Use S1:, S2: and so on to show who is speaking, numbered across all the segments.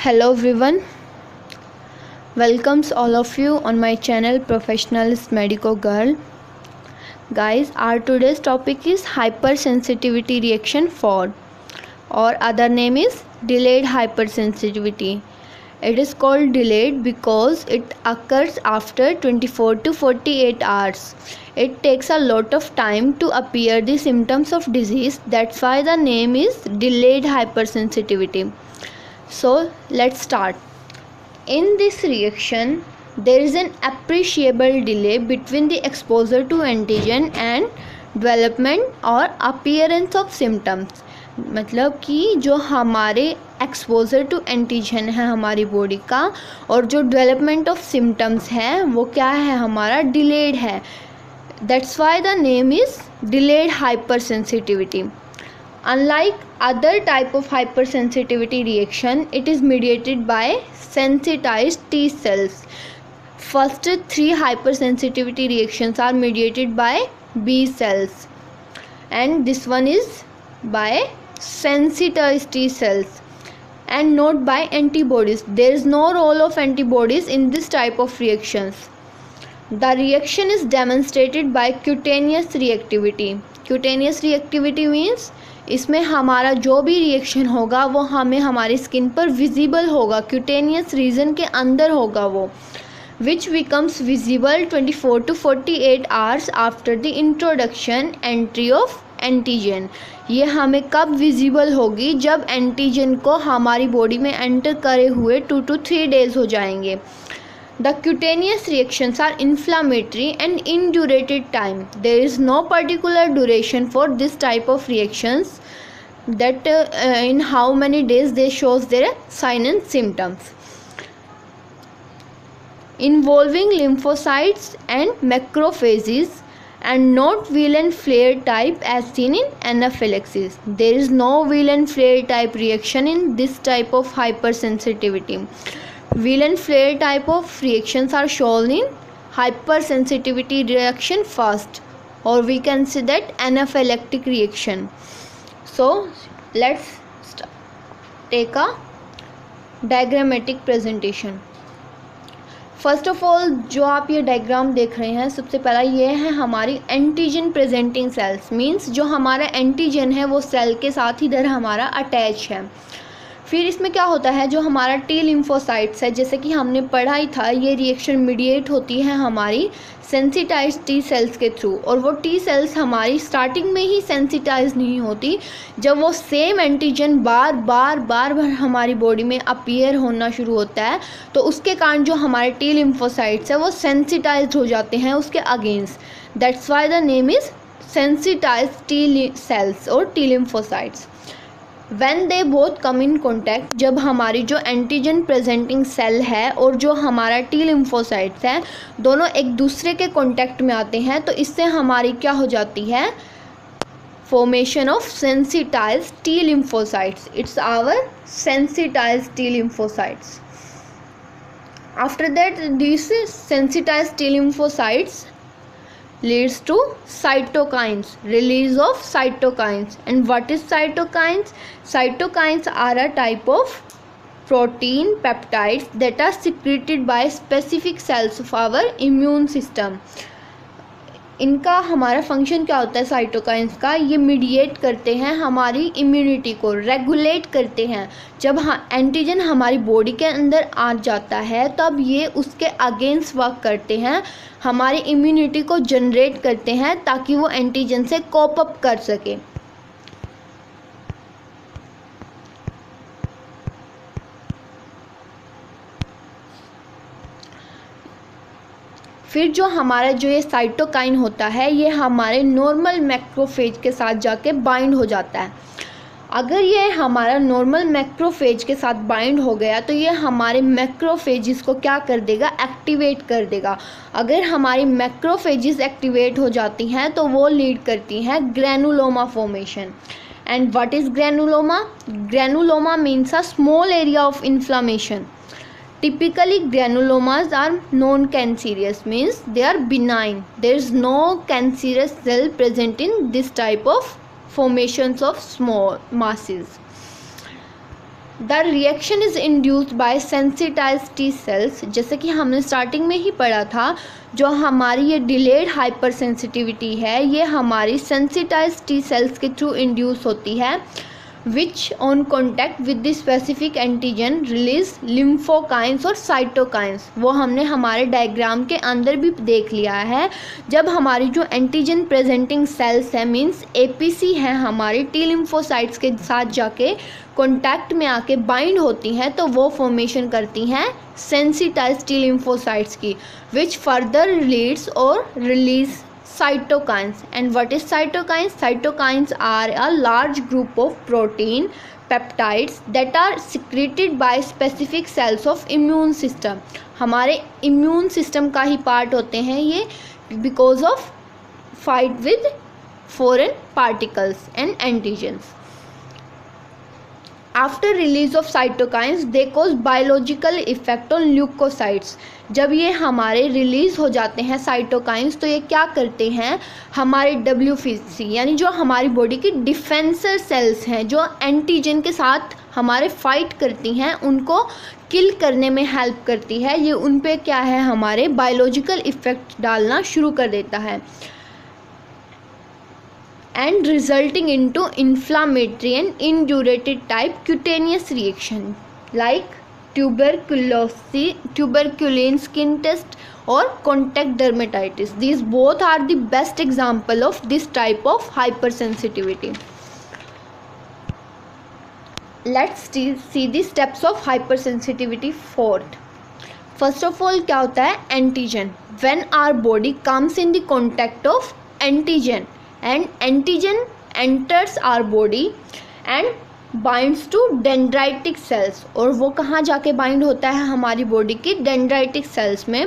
S1: Hello everyone, welcomes all of you on my channel Professionalist Medico Girl. Guys, our today's topic is hypersensitivity reaction 4 or other name is delayed hypersensitivity. It is called delayed because it occurs after 24 to 48 hours. It takes a lot of time to appear the symptoms of disease. That's why the name is delayed hypersensitivity. So let's start. In this reaction, there is an appreciable delay between the exposure to antigen and development और appearance of symptoms. मतलब कि जो हमारे exposure to antigen है हमारी body का और जो डेवलपमेंट ऑफ सिम्टम्स है वो क्या है, हमारा डिलेड है. That's why the name is delayed hyper sensitivity. Unlike other type of hypersensitivity reaction, it is mediated by sensitized T cells. First three hypersensitivity reactions are mediated by B cells, and this one is by sensitized T cells and not by antibodies. There is no role of antibodies in this type of reactions. The reaction is demonstrated by cutaneous reactivity. Cutaneous reactivity means इसमें हमारा जो भी reaction होगा वो हमें हमारी skin पर visible होगा, क्यूटेनियस रीजन के अंदर होगा वो, which becomes visible 24 to 48 hours after the introduction entry of antigen. ये हमें कब विजिबल होगी, जब एंटीजन को हमारी बॉडी में एंटर करे हुए 2 to 3 days हो जाएंगे. The cutaneous reactions are inflammatory and indurated time. There is no particular duration for this type of reactions, that in how many days they shows their sign and symptoms. Involving lymphocytes and macrophages and not wheel and flare type as seen in anaphylaxis. There is no wheel and flare type reaction in this type of hypersensitivity. Wheel and flare type of reactions are shown in hypersensitivity reaction first, or we can say that anaphylactic reaction. So let's take a diagrammatic presentation. First of all जो आप ये diagram देख रहे हैं, सबसे पहला ये है हमारी एंटीजन प्रेजेंटिंग सेल्स. मींस जो हमारा एंटीजन है वो सेल के साथ इधर हमारा अटैच है. फिर इसमें क्या होता है, जो हमारा टी लिम्फोसाइट्स है, जैसे कि हमने पढ़ा ही था, ये रिएक्शन मीडिएट होती है हमारी सेंसिटाइज टी सेल्स के थ्रू. और वो टी सेल्स हमारी स्टार्टिंग में ही सेंसिटाइज नहीं होती. जब वो सेम एंटीजन बार बार हमारी बॉडी में अपीयर होना शुरू होता है तो उसके कारण जो हमारे टी लिम्फोसाइट्स है वो सेंसिटाइज हो जाते हैं उसके against. That's why the name is sensitise T cells और T lymphocytes. When they both come in contact, जब हमारी जो एंटीजन प्रेजेंटिंग सेल है और जो हमारा टी लिम्फोसाइट्स है दोनों एक दूसरे के कांटेक्ट में आते हैं, तो इससे हमारी क्या हो जाती है, formation of sensitise T lymphocytes. It's our sensitise T lymphocytes. After that this sensitise T lymphocytes leads to cytokines, release of cytokines. And what is cytokines? Cytokines are a type of protein peptides that are secreted by specific cells of our immune system. इनका हमारा function क्या होता है cytokines का, ये mediate करते हैं हमारी इम्यूनिटी को, रेगुलेट करते हैं. जब एंटीजन हमारी बॉडी के अंदर आ जाता है तब ये उसके अगेंस्ट वर्क करते हैं, हमारी इम्यूनिटी को जनरेट करते हैं ताकि वो एंटीजन से कोप अप कर सके. फिर जो हमारा जो ये साइटोकाइन होता है ये हमारे नॉर्मल मैक्रोफेज के साथ जाके बाइंड हो जाता है. अगर ये हमारा नॉर्मल मैक्रोफेज के साथ बाइंड हो गया तो ये हमारे मैक्रोफेजिस को क्या कर देगा, एक्टिवेट कर देगा. अगर हमारी मैक्रोफेजिस एक्टिवेट हो जाती हैं तो वो लीड करती हैं granuloma formation. And what is granuloma? Granuloma means a small area of inflammation. Typically granulomas are non-cancerous, means they are benign. There is no cancerous cell present in this type of formations of small masses. The reaction is induced by sensitised T sales, जैसे कि हमने starting में ही पढ़ा था, जो हमारी ये delayed hyper sensitivity है ये हमारी सेंसिटाइज्ड टी सेल्स के थ्रू इंड्यूस होती है, which on contact with the specific antigen release lymphokines और साइटोकाइंस। वो हमने हमारे डायग्राम के अंदर भी देख लिया है। जब हमारी जो एंटीजन प्रेजेंटिंग सेल्स है मीन्स एपीसी है हमारी टी लिम्फोसाइट्स के साथ जाके कॉन्टैक्ट में आके बाइंड होती हैं तो वो फॉर्मेशन करती हैं सेंसिटाइज्ड टी लिम्फोसाइट्स की, विच फर्दर लीड्स और release cytokines. And what is cytokines? Cytokines are a large group of protein peptides that are secreted by specific cells of immune system. हमारे immune system का ही part होते हैं ये, because of fight with foreign particles and antigens. After release of cytokines, they cause biological effect on leukocytes. जब ये हमारे release हो जाते हैं साइटोकाइंस तो ये क्या करते हैं, हमारे WBC यानी जो हमारी बॉडी की डिफेंसर सेल्स हैं जो एंटीजन के साथ हमारे फाइट करती हैं उनको किल करने में हेल्प करती है। ये उन पे क्या है हमारे बायोलॉजिकल इफ़ेक्ट डालना शुरू कर देता है, and resulting into inflammatory and indurated type cutaneous reaction like tuberculin skin test or contact dermatitis. These both are the best example of this type of hypersensitivity. Let's see the steps of hypersensitivity. Fourth, first of all क्या होता है antigen. When our body comes in the contact of antigen and antigen enters our body and binds to dendritic cells, और वो कहाँ जाके bind होता है हमारी बॉडी की डेंड्राइटिक सेल्स में,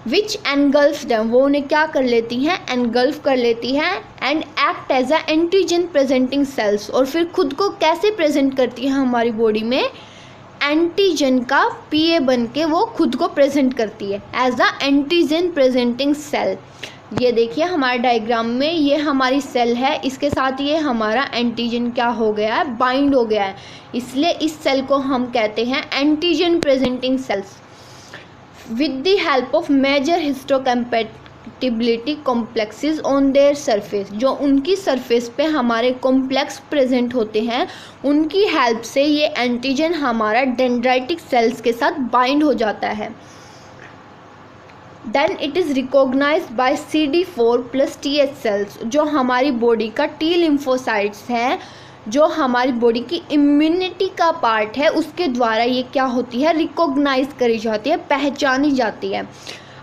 S1: which engulf them, वो उन्हें क्या कर लेती हैं engulf कर लेती हैं and act as a antigen presenting cells, और फिर खुद को कैसे प्रेजेंट करती है हमारी बॉडी में, एंटीजन का पीए बन के वो खुद को प्रेजेंट करती है as a antigen presenting cell. ये देखिए हमारे डायग्राम में ये हमारी सेल है, इसके साथ ये हमारा एंटीजन क्या हो गया है, बाइंड हो गया है, इसलिए इस सेल को हम कहते हैं antigen presenting cells. With the help of major histocompatibility complexes on their surface, जो उनकी सरफेस पे हमारे कॉम्प्लेक्स प्रेजेंट होते हैं उनकी हेल्प से ये एंटीजन हमारा डेंड्राइटिक सेल्स के साथ बाइंड हो जाता है। Then it is recognised by CD4 plus TH cells, जो हमारी बॉडी का टी लिम्फोसाइट्स हैं, जो हमारी बॉडी की इम्यूनिटी का पार्ट है, उसके द्वारा ये क्या होती है, रिकॉग्नाइज करी जाती है, पहचानी जाती है।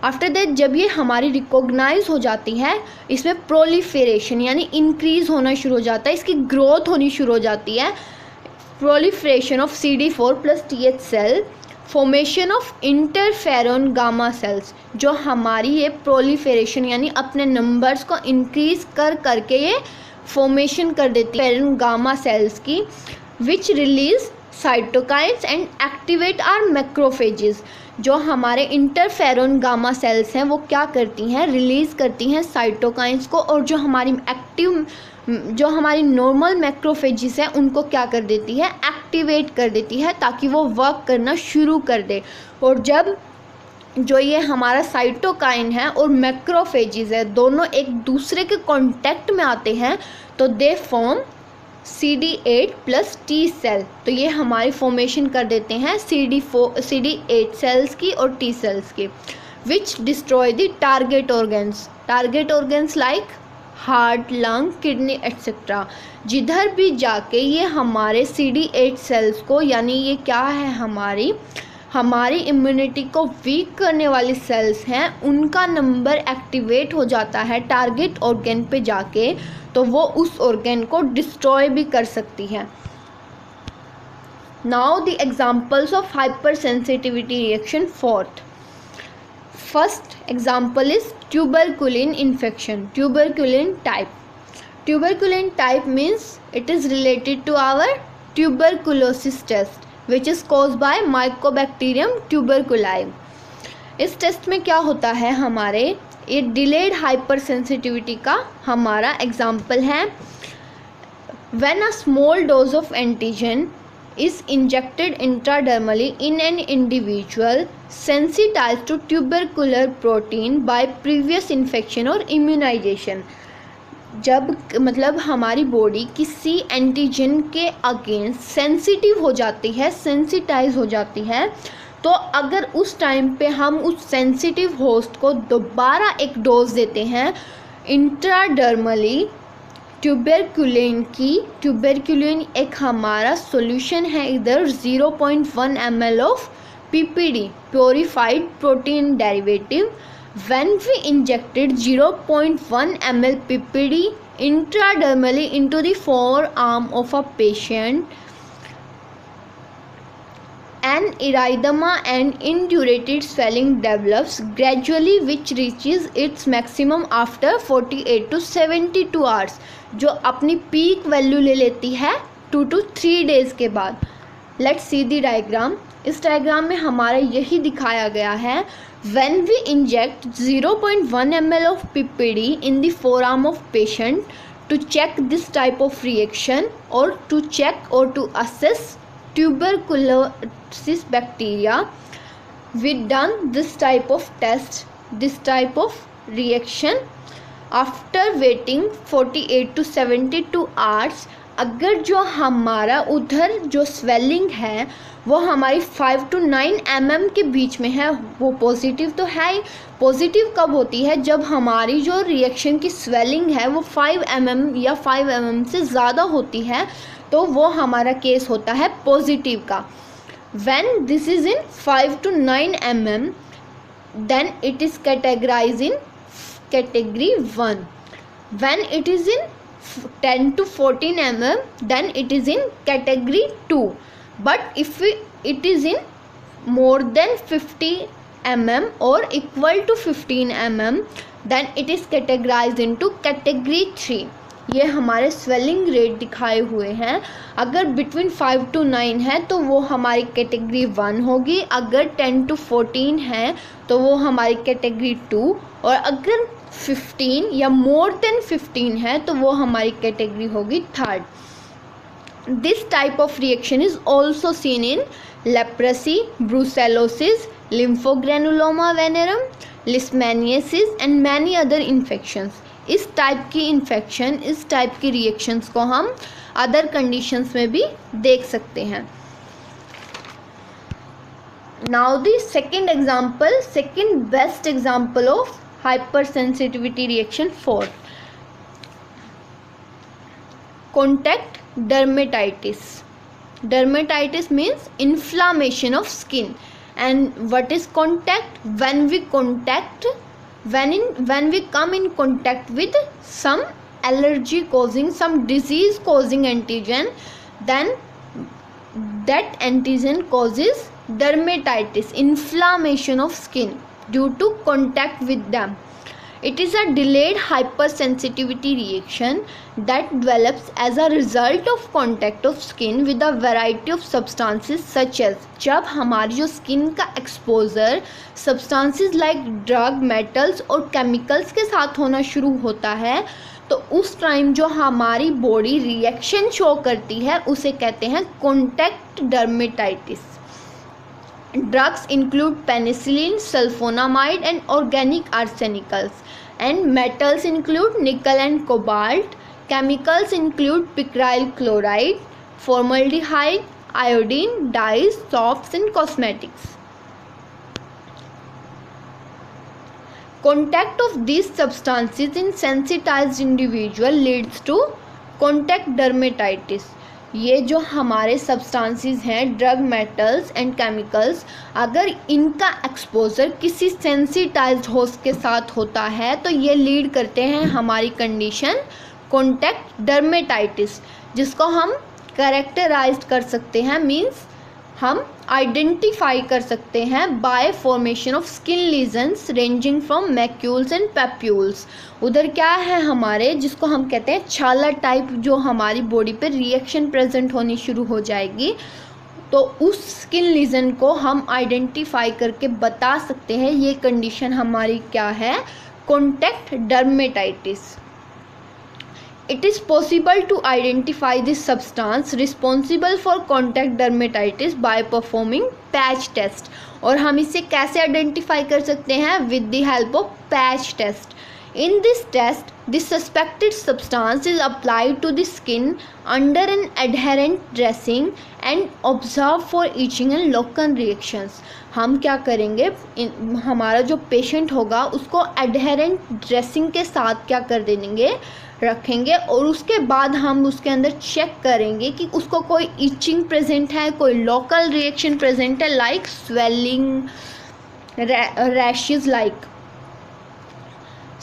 S1: आफ्टर दैट जब ये हमारी रिकॉग्नाइज हो जाती है, इसमें प्रोलिफरेशन यानी इंक्रीज होना शुरू हो जाता है, इसकी ग्रोथ होनी शुरू हो जाती है। Proliferation of CD4 plus TH cell, formation of interferon gamma cells, जो हमारी ये प्रोलिफरेशन यानी अपने नंबर्स को इंक्रीज कर करके ये फॉर्मेशन कर देती है गामा सेल्स की, which release cytokines and activate our macrophages, जो हमारे इंटरफेरॉन गामा सेल्स हैं वो क्या करती हैं, रिलीज़ करती हैं साइटोकाइंस को, और जो हमारी नॉर्मल मैक्रोफेजेस हैं उनको क्या कर देती है, एक्टिवेट कर देती है ताकि वो वर्क करना शुरू कर दे। और जब जो ये हमारा साइटोकाइन है और मैक्रोफेजेस है दोनों एक दूसरे के कांटेक्ट में आते हैं तो they form CD8 plus T cell, तो ये हमारी फॉर्मेशन कर देते हैं CD8 सेल्स की और T सेल्स की, which destroy the target organs like heart, lung, kidney etcetera. जिधर भी जाके ये हमारे CD8 सेल्स को यानी ये क्या है हमारी इम्यूनिटी को वीक करने वाली सेल्स हैं, उनका नंबर एक्टिवेट हो जाता है टारगेट ऑर्गन पे जाके, तो वो उस ऑर्गन को डिस्ट्रॉय भी कर सकती है। Now the examples of hyper sensitivity reaction. First example is tuberculin infection, tuberculin type means it is related to our tuberculosis test which is caused by mycobacterium tuberculi। इस टेस्ट में क्या होता है हमारे, ये डिलेड हाइपर सेंसिटिविटी का हमारा example है। When a small dose of antigen is injected intradermally in an individual sensitized to tubercular protein by previous infection or immunization. जब मतलब हमारी बॉडी किसी एंटीजन के अगेंस्ट सेंसिटिव हो जाती है, सेंसिटाइज हो जाती है, तो अगर उस टाइम पे हम उस सेंसिटिव होस्ट को दोबारा एक डोज देते हैं इंट्राडर्मली ट्यूबरक्यूलिन की, ट्यूबरक्यूलिन एक हमारा सॉल्यूशन है इधर 0.1 ml of PPD purified protein derivative. When we injected 0.1 ml PPD intradermally into the forearm of a patient, an erythema and indurated swelling develops gradually which reaches its maximum after 48 to 72 hours, जो अपनी peak value ले लेती है 2 to 3 days के बाद. Let's see the diagram. इस diagram में हमारा यही दिखाया गया है. When we inject 0.1 ml of PPD in the forearm of patient to check this type of reaction or to check or to assess tuberculosis bacteria, we done this type of test, this type of reaction after waiting 48 to 72 hours. अगर जो हमारा उधर जो swelling है वो हमारी 5 to 9 mm के बीच में है, वो पॉजिटिव तो है ही. पॉजिटिव कब होती है? जब हमारी जो रिएक्शन की स्वेलिंग है वो 5 mm या 5 mm से ज़्यादा होती है, तो वो हमारा केस होता है पॉजिटिव का. When this is in 5 to 9 mm then it is categorise in category 1. When it is in 10 to 14 mm then it is in category 2. But if it is in more than 50 mm or equal to 15 mm then it is categorized into category 3. ये हमारे swelling rate दिखाए हुए हैं. अगर between 5 to 9 है तो वो हमारी कैटेगरी 1 होगी, अगर 10 to 14 है तो वो हमारी कैटेगरी 2, और अगर 15 या मोर देन 15 है तो वो हमारी कैटेगरी होगी 3rd. This type of reaction is also seen in leprosy, brucellosis, lymphogranuloma venereum, leishmaniasis and many other infections. इस टाइप की इन्फेक्शन, इस टाइप की रिएक्शंस को हम अदर कंडीशंस में भी देख सकते हैं. Now the second example, second best example of hypersensitivity reaction 4, contact dermatitis. Dermatitis means inflammation of skin. And what is contact? When we contact, when we come in contact with some allergy causing, some disease causing antigen, then that antigen causes dermatitis, inflammation of skin due to contact with them. It is a delayed hypersensitivity reaction that develops as a result of contact of skin with a variety of substances such as, जब हमारी जो skin का exposure substances like drug, metals और chemicals के साथ होना शुरू होता है, तो उस टाइम जो हमारी बॉडी रिएक्शन शो करती है उसे कहते हैं contact dermatitis. Drugs include penicillin, sulfonamide and organic arsenicals, and metals include nickel and cobalt. Chemicals include picryl chloride, formaldehyde, iodine, dyes, soaps and cosmetics. Contact of these substances in sensitized individual leads to contact dermatitis. ये जो हमारे substances हैं, drug, metals and chemicals, अगर इनका exposure किसी sensitised host के साथ होता है तो ये लीड करते हैं हमारी कंडीशन कॉन्टैक्ट डर्मेटाइटिस, जिसको हम कैरेक्टराइज कर सकते हैं, मींस हम आइडेंटिफाई कर सकते हैं bye formation of skin lesions ranging from macules and papules. उधर क्या है हमारे, जिसको हम कहते हैं छाला टाइप, जो हमारी बॉडी पे रिएक्शन प्रेजेंट होनी शुरू हो जाएगी, तो उस स्किन लीजन को हम आइडेंटिफाई करके बता सकते हैं ये कंडीशन हमारी क्या है, contact dermatitis. It is possible to identify this substance responsible for contact dermatitis by performing patch test. और हम इसे कैसे आइडेंटिफाई कर सकते हैं? with the help of patch test. In this test, the suspected substance is applied to the skin under an adherent dressing and observed for itching and local reactions. हम क्या करेंगे, हमारा जो पेशेंट होगा उसको एडहेरेंट ड्रेसिंग के साथ क्या कर देंगे, रखेंगे, और उसके बाद हम उसके अंदर चेक करेंगे कि उसको कोई इचिंग प्रेजेंट है, कोई लोकल रिएक्शन प्रेजेंट है, like swelling, rashes like.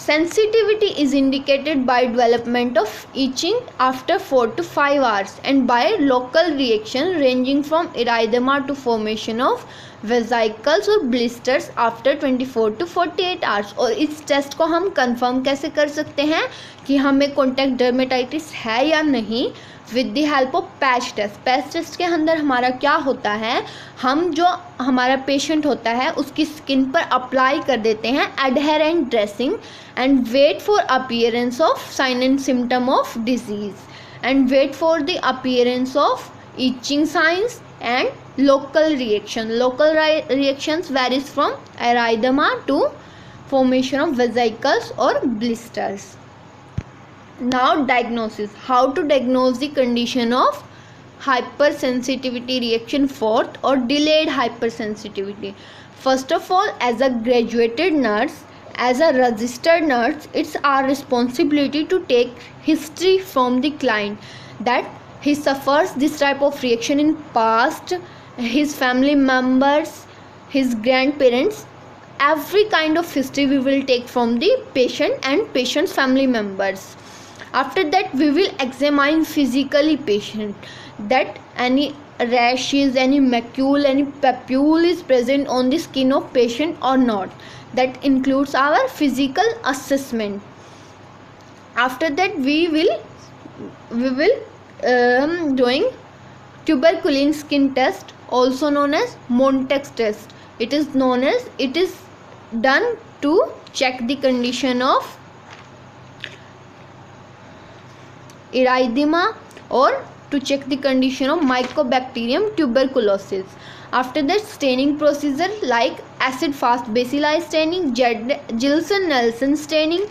S1: Sensitivity is indicated by development of itching after 4 to 5 hours and by local reaction ranging from erythema to formation of vesicles or blisters after 24 to 48 hours. और इस test को हम confirm कैसे कर सकते हैं कि हमें कॉन्टैक्ट डर्मेटाइटिस है या नहीं? With the help of patch test. Patch test के अंदर हमारा क्या होता है, हम जो हमारा पेशेंट होता है उसकी स्किन पर अप्लाई कर देते हैं adherent dressing and wait for appearance of sign and symptom of disease and wait for the appearance of itching signs and local reaction. Local reactions varies from erythema to formation of vesicles or blisters. Now diagnosis. How to diagnose the condition of hypersensitivity reaction fourth or delayed hypersensitivity. First of all, as a graduated nurse, as a registered nurse, it's our responsibility to take history from the client that he suffers this type of reaction in past, his family members, his grandparents. Every kind of history we will take from the patient and patient's family members. After that we will examine physically patient, that any rashes, any macule, any papule is present on the skin of patient or not. That includes our physical assessment. After that we will doing tuberculin skin test, also known as Montex test. It is done to check the condition of erythema or to check the condition of Mycobacterium tuberculosis. After that, staining procedure like acid fast bacilli staining, Gilson-Nelson staining.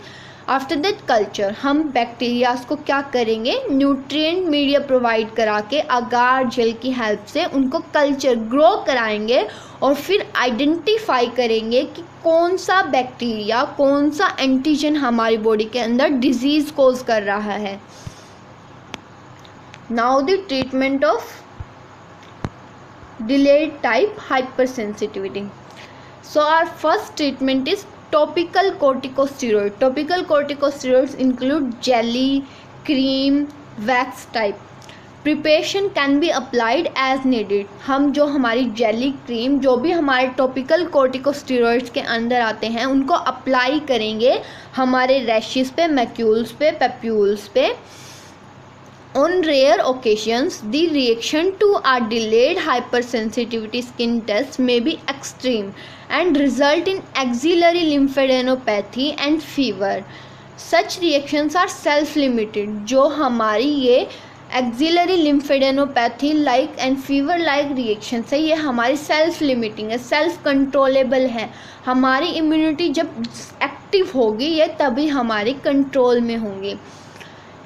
S1: After that culture, हम bacterias को क्या करेंगे, nutrient media provide करा के अगार jail की help से उनको culture grow कराएंगे और फिर आइडेंटिफाई करेंगे कि कौन सा बैक्टीरिया, कौन सा एंटीजन हमारी बॉडी के अंदर डिजीज कोज कर रहा है. Now the treatment of delayed type hypersensitivity. So our first treatment is topical corticosteroid. Topical corticosteroids include jelly, cream, wax type. Preparation can be applied as needed. हम जो हमारी jelly, cream, जो भी हमारे topical corticosteroids के अंदर आते हैं उनको अप्लाई करेंगे हमारे रैशेस पे, मैक्यूल्स पे, पेप्यूल्स पे. On rare occasions, the reaction to our delayed hypersensitivity skin test may be extreme and result in axillary lymphadenopathy and fever. Such reactions are self-limited. जो हमारी ये axillary lymphadenopathy like and fever like reactions है, ये हमारी self limiting है, self controllable है. हमारी immunity जब एक्टिव होगी ये तभी हमारी कंट्रोल में होंगी.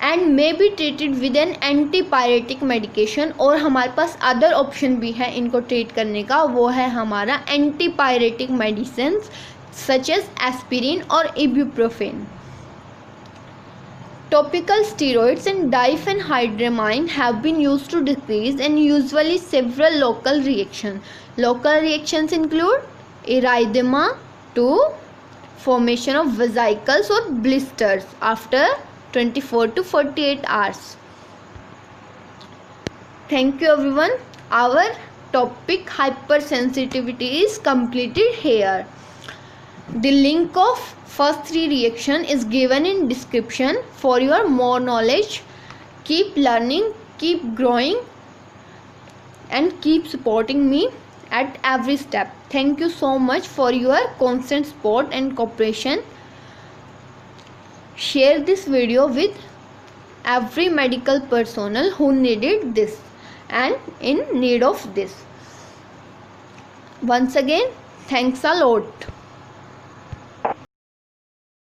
S1: And may be treated with an antipyretic medication. और हमारे पास अदर ऑप्शन भी है इनको ट्रीट करने का, वो है हमारा antipyretic medicine such as aspirin और ibuprofen. Topical steroids and diphenhydramine have been used to decrease and usually several local reactions. Local reactions include erythema to formation of vesicles or blisters after 24 to 48 hours. Thank you everyone. Our topic hypersensitivity is completed here. The link of first 3 reaction is given in description for your more knowledge. Keep learning, keep growing and keep supporting me at every step. Thank you so much for your constant support and cooperation. Share this video with every medical personnel who needed this and in need of this. Once again, thanks a lot.